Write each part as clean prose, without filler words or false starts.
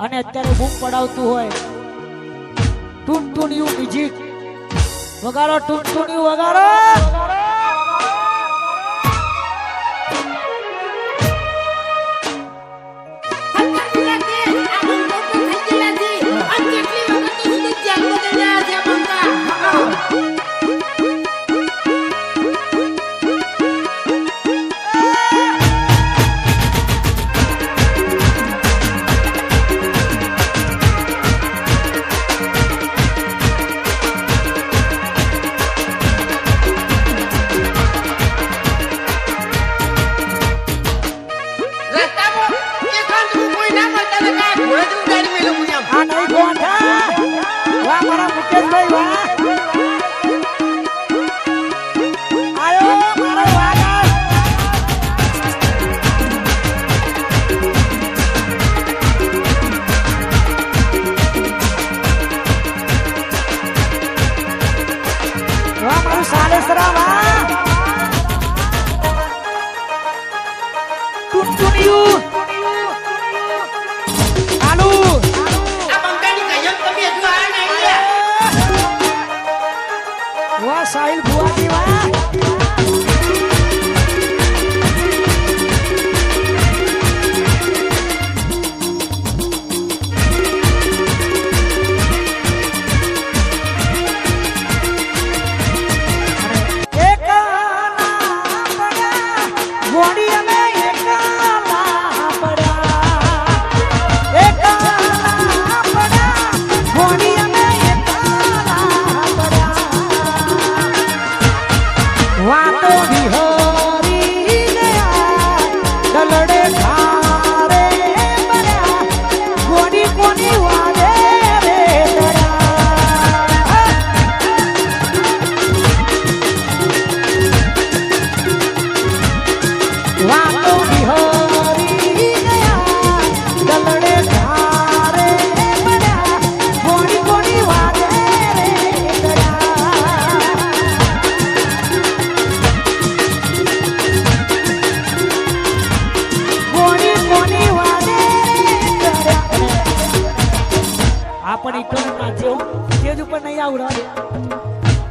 અને અત્યારે બૂમ પડાવતું હોય ટૂનટૂનિયું મ્યુઝિક વગાડો, ટૂનટૂનિયું વગાડો. સાહિલ ભુવાજી વાહ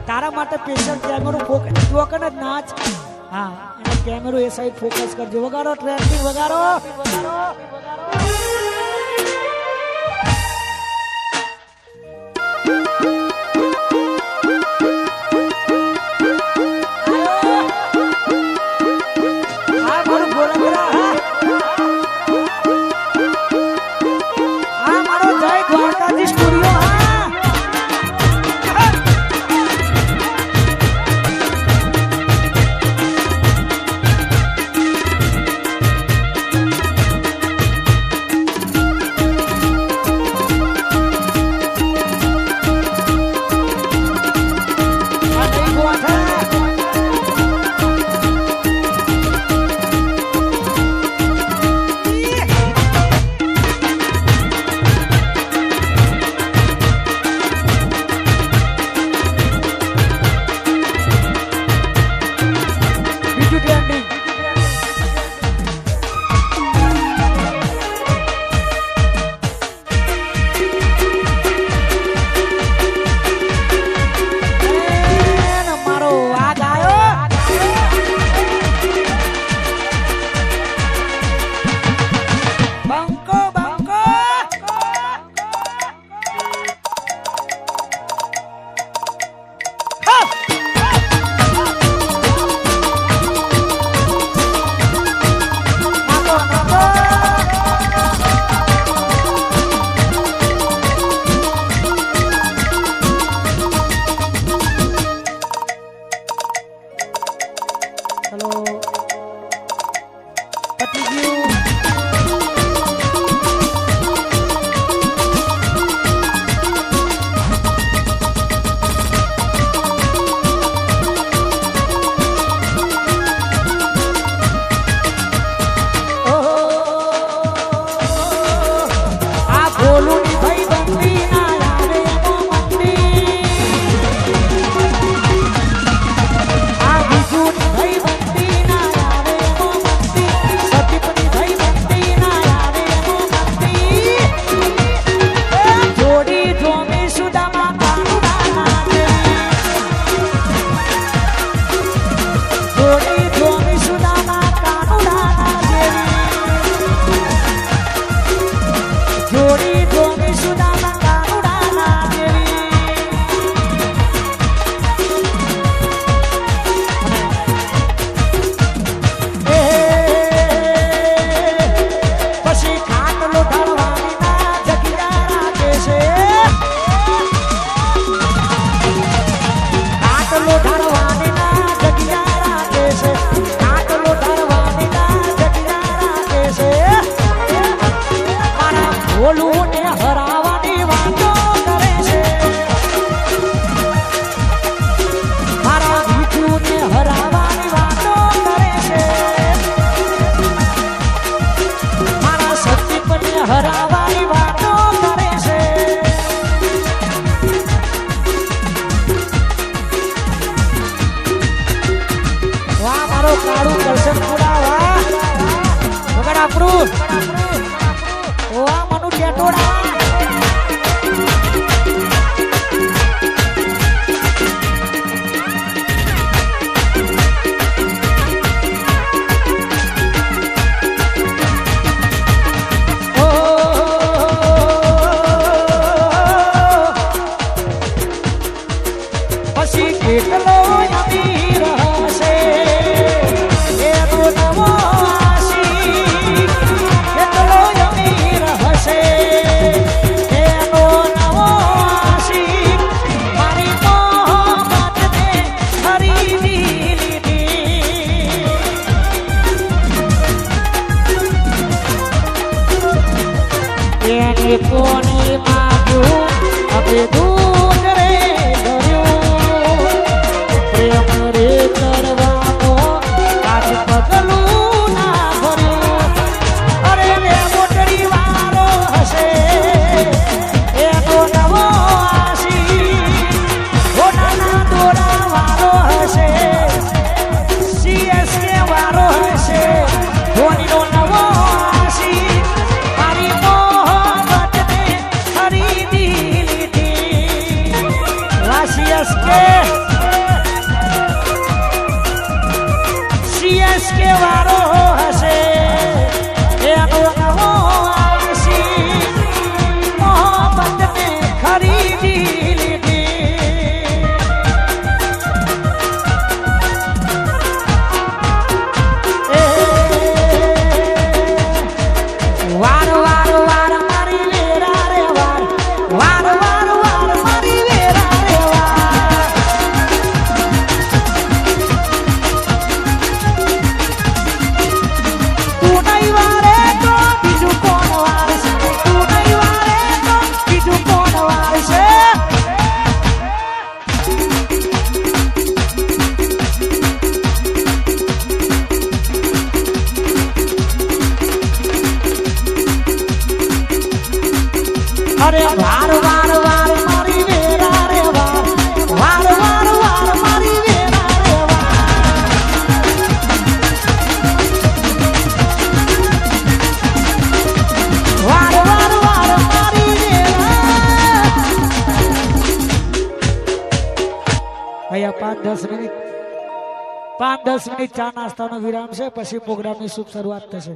તારા માટે સ્પેશિયલ કેમેરો ફોકસ જોકન જ નાચ. હા, અને કેમેરો એ સાઈડ ફોકસ કરજો. વગાડો ટ્રેન્ડિંગ વગાડો. એને કોને માગ્યું હવે દૂધ રે ધર્યું પ્રેમ રે કરવાનો કાચ પગલું ના ભર્યું અરે રે મોટડી વાળો હશે એનો નવો આશી ઘોડાના દોરા વાળો હશે CSK વાળો હશે ધોનીનો નવો આશી મારી મોહબ્બતને ખરીદી લીધી CSK વાળો હશે એનો નવો આશી મોહબ્બતને ખરીદી લીધી વાર વાર વાર મારી વેરા રે વાર વાર વાર વાર મારી વેરા રે વાર તું નહીં વારે તો બીજું કોણ વારશે તું નહીં વારે તો બીજું કોણ વારશે અરે વાર વાર વાર મારી વેરા રે વાર વાર વાર વાર મારી વેરા રે વાર વાર વાર વાર મારી વેરા અહીંયા 5-10 મિનિટ ચા નાસ્તાનો વિરામ છે પછી પ્રોગ્રામની શુભ શરૂઆત થશે